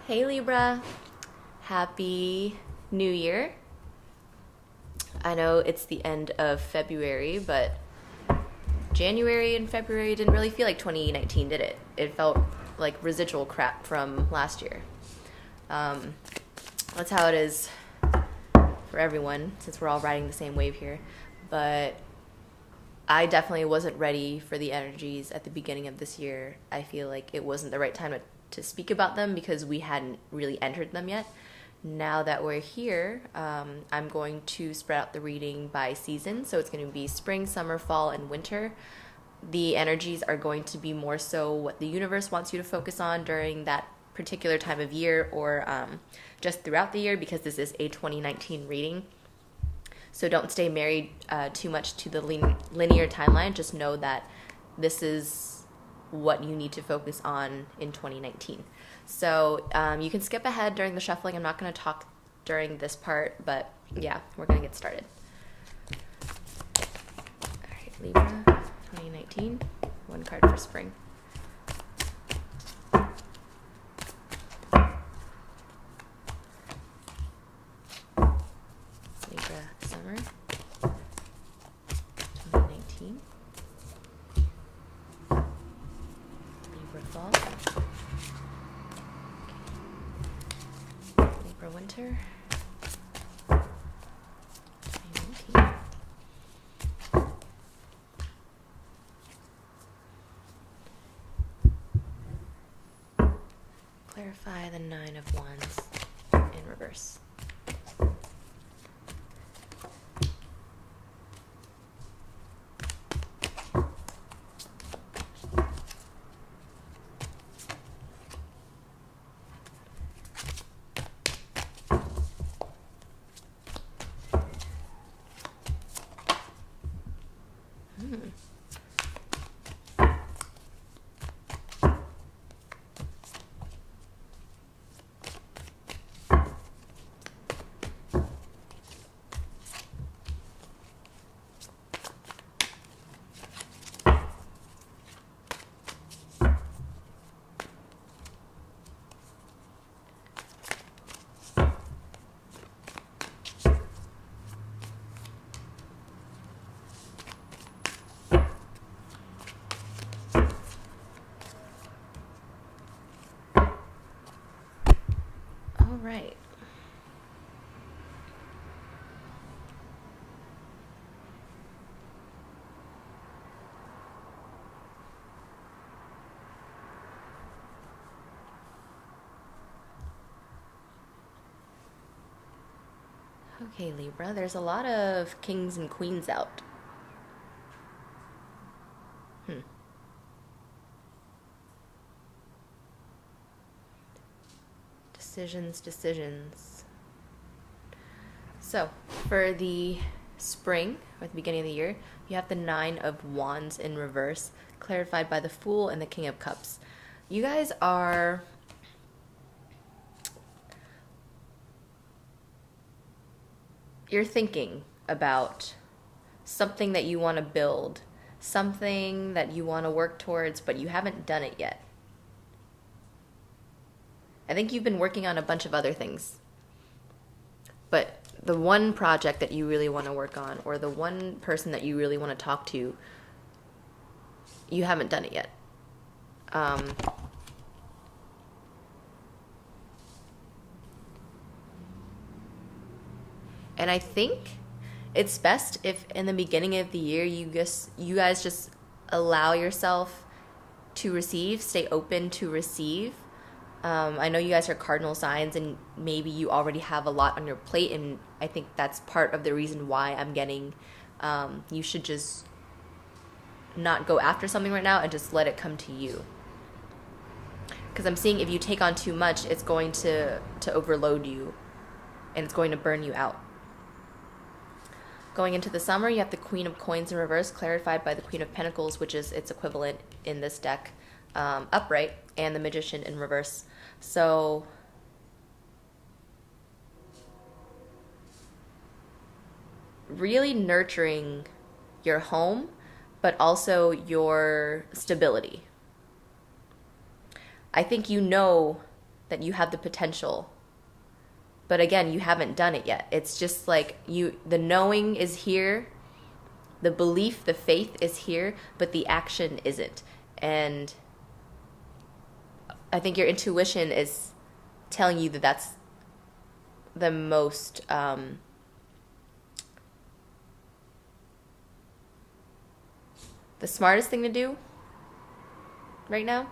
Hey Libra, happy New Year. I know it's the end of February, but January and February didn't really feel like 2019, did it? It felt like residual crap from last year. Um, that's how it is for everyone, since we're all riding the same wave here. But I definitely wasn't ready for the energies at the beginning of this year. I feel like it wasn't the right time to speak about them because we hadn't really entered them yet. Now that we're here, I'm going to spread out the reading by season. So it's going to be spring, summer, fall, and winter. The energies are going to be more so what the universe wants you to focus on during that particular time of year, or just throughout the year, because this is a 2019 reading. So don't stay married too much to the linear timeline. Just know that this is what you need to focus on in 2019. So you can skip ahead during the shuffling. I'm not going to talk during this part, but yeah, we're going to get started. All right, Libra, 2019, one card for spring. Libra, summer, 2019. Libra, fall. Libra, winter, 2019. Clarify the Nine of Wands in reverse. All right. Okay, Libra, there's a lot of kings and queens out. Decisions. So, for the spring, or the beginning of the year, you have the Nine of Wands in reverse, clarified by the Fool and the King of Cups. You guys are... You're thinking about something that you want to build, something that you want to work towards, but you haven't done it yet. I think you've been working on a bunch of other things, but the one project that you really want to work on, or the one person that you really want to talk to, you haven't done it yet. And I think it's best if in the beginning of the year you guys just allow yourself to receive, stay open to receive. I know you guys are cardinal signs, and maybe you already have a lot on your plate, and I think that's part of the reason why I'm getting you should just not go after something right now and just let it come to you. Because I'm seeing if you take on too much, it's going to overload you, and it's going to burn you out. Going into the summer, you have the Queen of Coins in reverse, clarified by the Queen of Pentacles, which is its equivalent in this deck, upright, and the Magician in reverse. So really nurturing your home, but also your stability. I think you know that you have the potential. But again, you haven't done it yet. It's just like the knowing is here, the belief, the faith is here, but the action isn't. And I think your intuition is telling you that that's the most the smartest thing to do right now.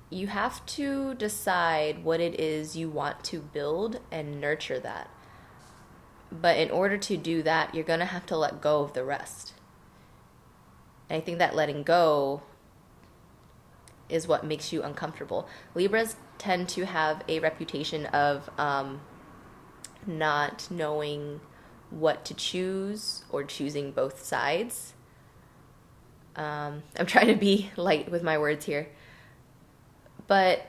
You have to decide what it is you want to build and nurture that. But in order to do that, you're going to have to let go of the rest. And I think that letting go is what makes you uncomfortable. Libras tend to have a reputation of not knowing what to choose or choosing both sides. I'm trying to be light with my words here. But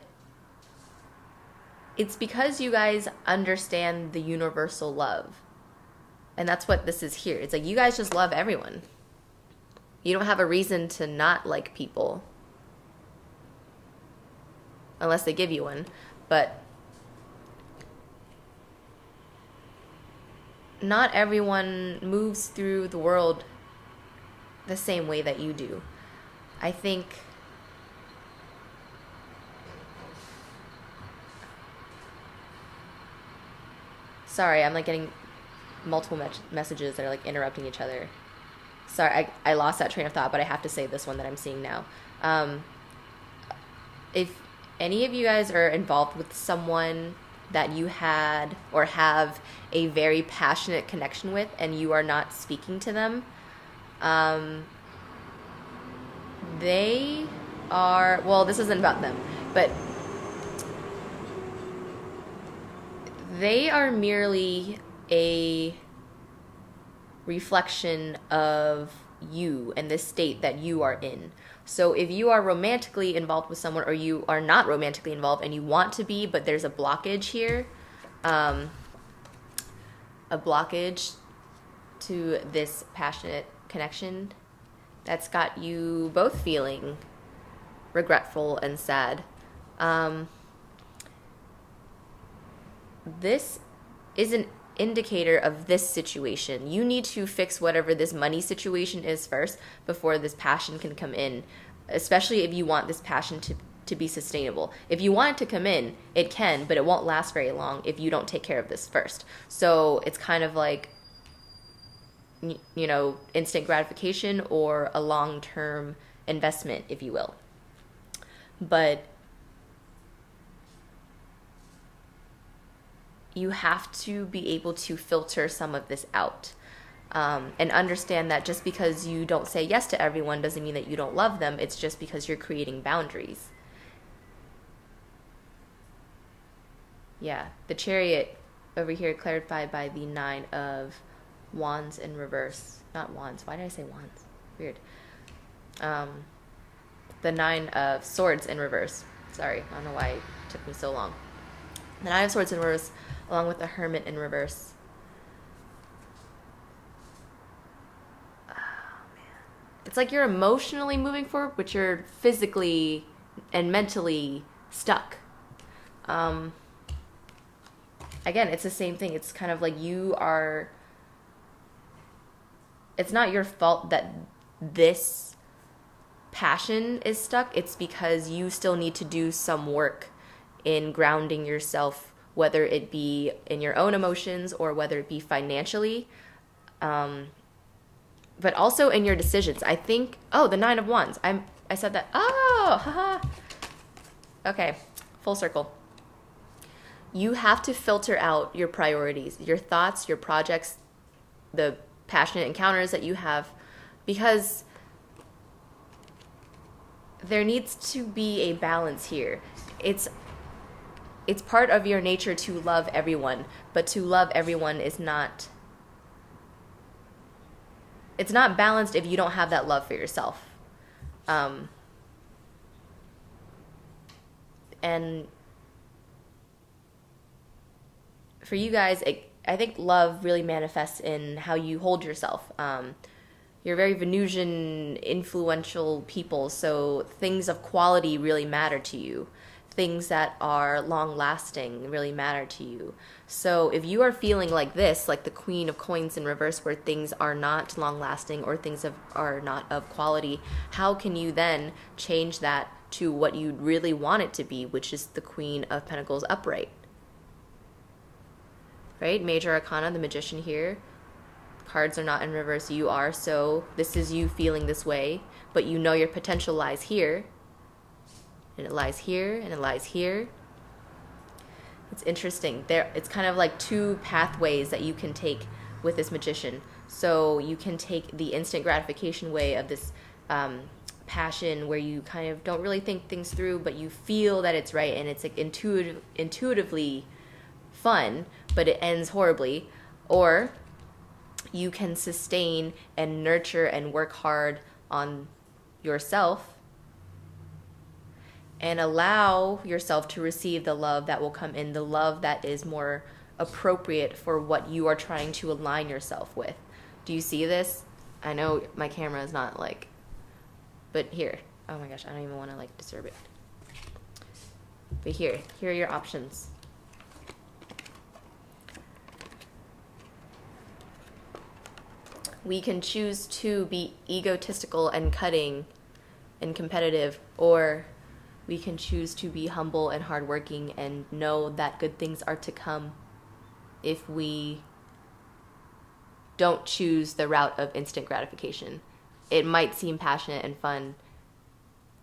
it's because you guys understand the universal love. And that's what this is here. It's like you guys just love everyone. You don't have a reason to not like people. Unless they give you one. But not everyone moves through the world the same way that you do. I think sorry, I'm like getting multiple messages that are like interrupting each other. Sorry, I lost that train of thought, but I have to say this one that I'm seeing now. If any of you guys are involved with someone that you had or have a very passionate connection with and you are not speaking to them, they are, well, this isn't about them, but they are merely a reflection of you and the state that you are in. So if you are romantically involved with someone or you are not romantically involved and you want to be, but there's a blockage here, a blockage to this passionate connection that's got you both feeling regretful and sad. This is an indicator of this situation. You need to fix whatever this money situation is first before this passion can come in, especially if you want this passion to be sustainable. If you want it to come in, it can, but it won't last very long if you don't take care of this first. So it's kind of like, you know, instant gratification or a long-term investment, if you will. But you have to be able to filter some of this out, and understand that just because you don't say yes to everyone doesn't mean that you don't love them. It's just because you're creating boundaries. Yeah, the Chariot over here clarified by the 9 of Wands in reverse. Not Wands. Why did I say Wands? Weird. The 9 of Swords in reverse. Sorry, I don't know why it took me so long. The 9 of Swords in reverse, along with the Hermit in reverse. Oh, man. It's like you're emotionally moving forward, but you're physically and mentally stuck. Again, it's the same thing. It's kind of like it's not your fault that this passion is stuck. It's because you still need to do some work in grounding yourself, whether it be in your own emotions or whether it be financially, but also in your decisions. I think, the 9 of Wands. I said that. Oh, haha. Okay, full circle. You have to filter out your priorities, your thoughts, your projects, the passionate encounters that you have, because there needs to be a balance here. It's part of your nature to love everyone, but to love everyone is not, it's not balanced if you don't have that love for yourself. And for you guys, I think love really manifests in how you hold yourself. You're very Venusian, influential people, so things of quality really matter to you. Things that are long lasting really matter to you. So if you are feeling like this, like the Queen of Coins in reverse, where things are not long lasting or things are not of quality, how can you then change that to what you really want it to be, which is the Queen of Pentacles upright? Right? Major Arcana, the Magician here. Cards are not in reverse, you are, so this is you feeling this way, but you know your potential lies here. And it lies here, and it lies here. It's interesting. It's kind of like two pathways that you can take with this Magician. So you can take the instant gratification way of this passion where you kind of don't really think things through, but you feel that it's right, and it's like intuitively fun, but it ends horribly. Or you can sustain and nurture and work hard on yourself and allow yourself to receive the love that will come in, the love that is more appropriate for what you are trying to align yourself with. Do you see this? I know my camera is not like, but here. Oh my gosh, I don't even want to like disturb it. But here are your options. We can choose to be egotistical and cutting and competitive, or we can choose to be humble and hardworking and know that good things are to come if we don't choose the route of instant gratification. It might seem passionate and fun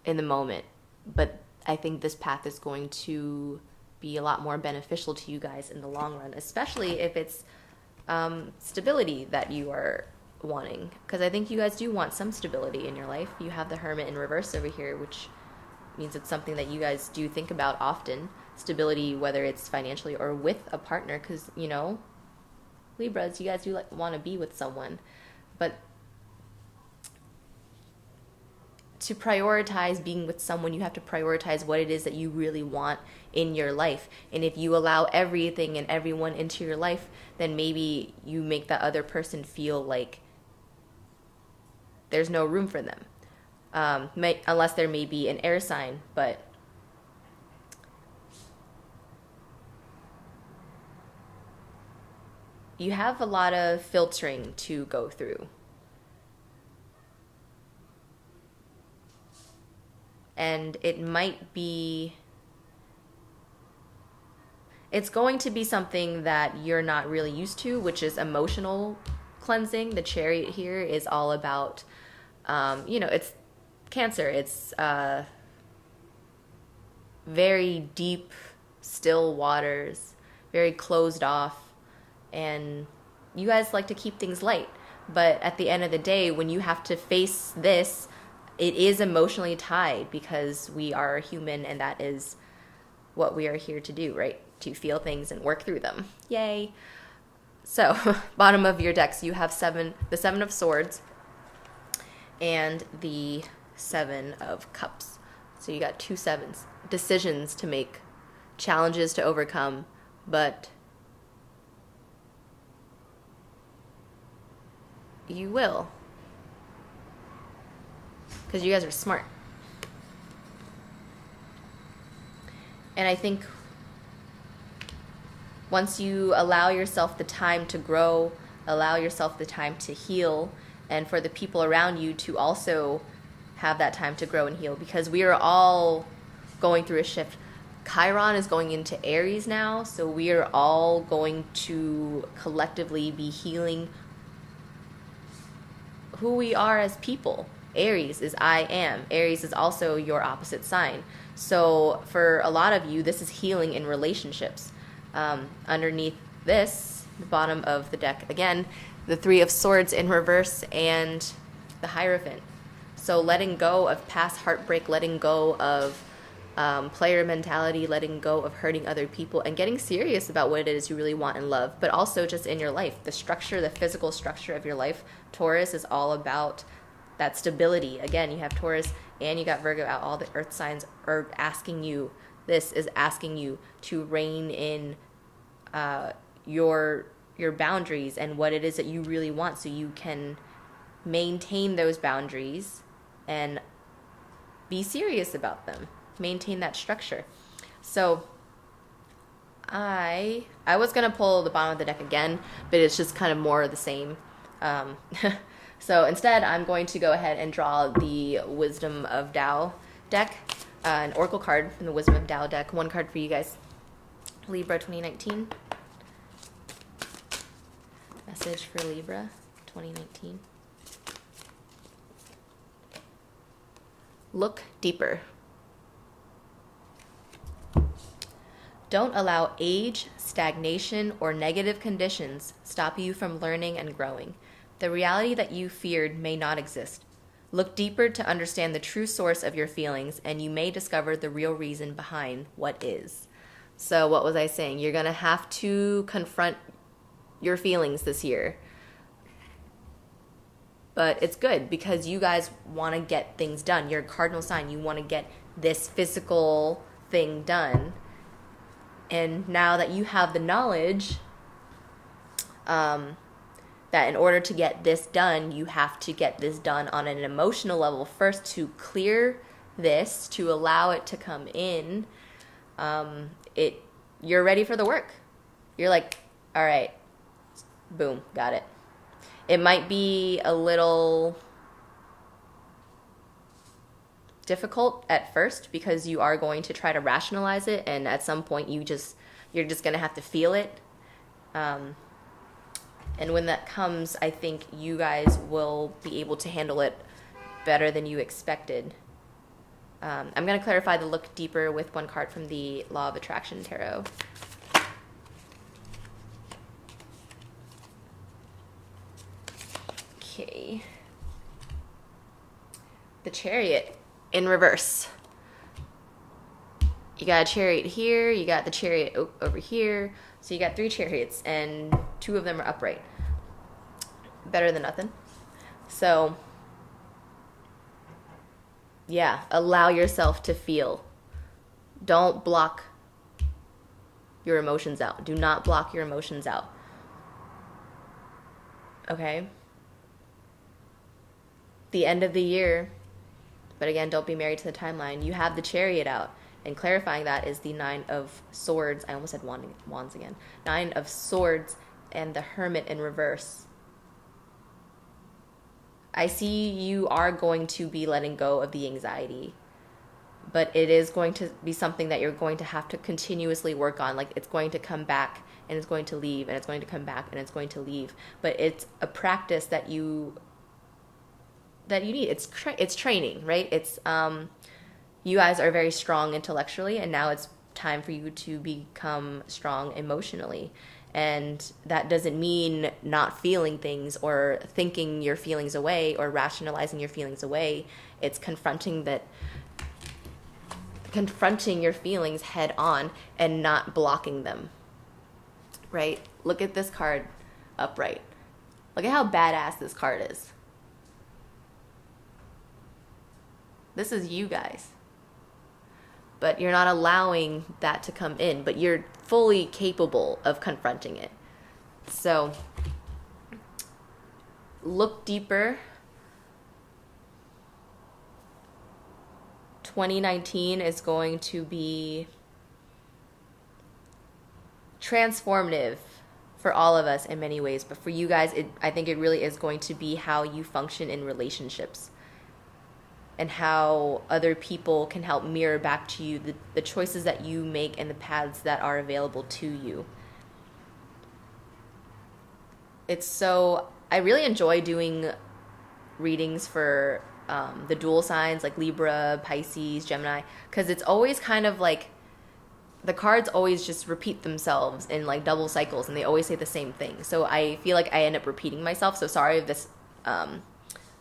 in the moment, but I think this path is going to be a lot more beneficial to you guys in the long run, especially if it's stability that you are wanting. Because I think you guys do want some stability in your life. You have the Hermit in reverse over here, which means it's something that you guys do think about often. Stability, whether it's financially or with a partner, because, you know, Libras, you guys do like want to be with someone. But to prioritize being with someone, you have to prioritize what it is that you really want in your life. And if you allow everything and everyone into your life, then maybe you make that other person feel like there's no room for them. Unless there may be an air sign, but you have a lot of filtering to go through. And it's going to be something that you're not really used to, which is emotional cleansing. The Chariot here is all about, it's Cancer. It's very deep, still waters, very closed off, and you guys like to keep things light. But at the end of the day, when you have to face this, it is emotionally tied, because we are human, and that is what we are here to do, right? To feel things and work through them. Yay. So, bottom of your decks, you have the Seven of Swords and the Seven of Cups. So you got two sevens. Decisions to make, challenges to overcome, but you will. Because you guys are smart. And I think once you allow yourself the time to grow, allow yourself the time to heal, and for the people around you to also have that time to grow and heal, because we are all going through a shift. Chiron is going into Aries now, so we are all going to collectively be healing who we are as people. Aries is I am. Aries is also your opposite sign. So for a lot of you, this is healing in relationships. Underneath this, the bottom of the deck, again, the Three of Swords in reverse and the Hierophant. So letting go of past heartbreak, letting go of player mentality, letting go of hurting other people, and getting serious about what it is you really want in love, but also just in your life. The structure, the physical structure of your life. Taurus is all about that stability. Again, you have Taurus and you got Virgo out. All the earth signs are asking you, this is asking you to rein in your your boundaries and what it is that you really want, so you can maintain those boundaries and be serious about them. Maintain that structure. So I was gonna pull the bottom of the deck again, but it's just kind of more of the same. So instead, I'm going to go ahead and draw the Wisdom of Tao deck, an Oracle card from the Wisdom of Tao deck. One card for you guys. Libra 2019. Message for Libra 2019. Look deeper. Don't allow age, stagnation, or negative conditions stop you from learning and growing. The reality that you feared may not exist. Look deeper to understand the true source of your feelings, and you may discover the real reason behind what is. So what was I saying? You're going to have to confront your feelings this year. But it's good because you guys want to get things done. You're a cardinal sign. You want to get this physical thing done. And now that you have the knowledge that in order to get this done, you have to get this done on an emotional level first to clear this, to allow it to come in. You're ready for the work. You're like, all right, boom, got it. It might be a little difficult at first because you are going to try to rationalize it, and at some point you're just going to have to feel it. And when that comes, I think you guys will be able to handle it better than you expected. I'm going to clarify the look deeper with one card from the Law of Attraction Tarot. Okay. The Chariot in reverse. You got a chariot here, you got the chariot over here. So you got 3 chariots and 2 of them are upright. Better than nothing. So yeah, allow yourself to feel. Don't block your emotions out. Do not block your emotions out. Okay? The end of the year, but again, don't be married to the timeline. You have the Chariot out. And clarifying that is the 9 of Swords. I almost said wands again. 9 of Swords and the Hermit in reverse. I see you are going to be letting go of the anxiety, but it is going to be something that you're going to have to continuously work on. Like, it's going to come back and it's going to leave, and it's going to come back and it's going to leave. But it's a practice that you need. It's training, right? It's you guys are very strong intellectually, and now it's time for you to become strong emotionally. And that doesn't mean not feeling things or thinking your feelings away or rationalizing your feelings away. It's confronting your feelings head on and not blocking them, right? Look at this card upright. Look at how badass this card is. This is you guys. But you're not allowing that to come in, but you're fully capable of confronting it. So look deeper. 2019 is going to be transformative for all of us in many ways, but for you guys, I think it really is going to be how you function in relationships and how other people can help mirror back to you the choices that you make and the paths that are available to you. I really enjoy doing readings for the dual signs like Libra, Pisces, Gemini, because it's always kind of like the cards always just repeat themselves in like double cycles, and they always say the same thing. So I feel like I end up repeating myself. So sorry if this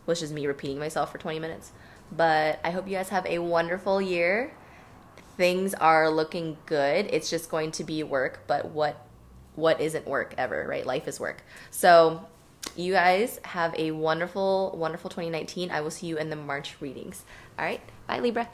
was just me repeating myself for 20 minutes. But I hope you guys have a wonderful year. Things are looking good. It's just going to be work, but what isn't work ever, right? Life is work. So you guys have a wonderful, wonderful 2019. I will see you in the March readings. All right. Bye, Libra.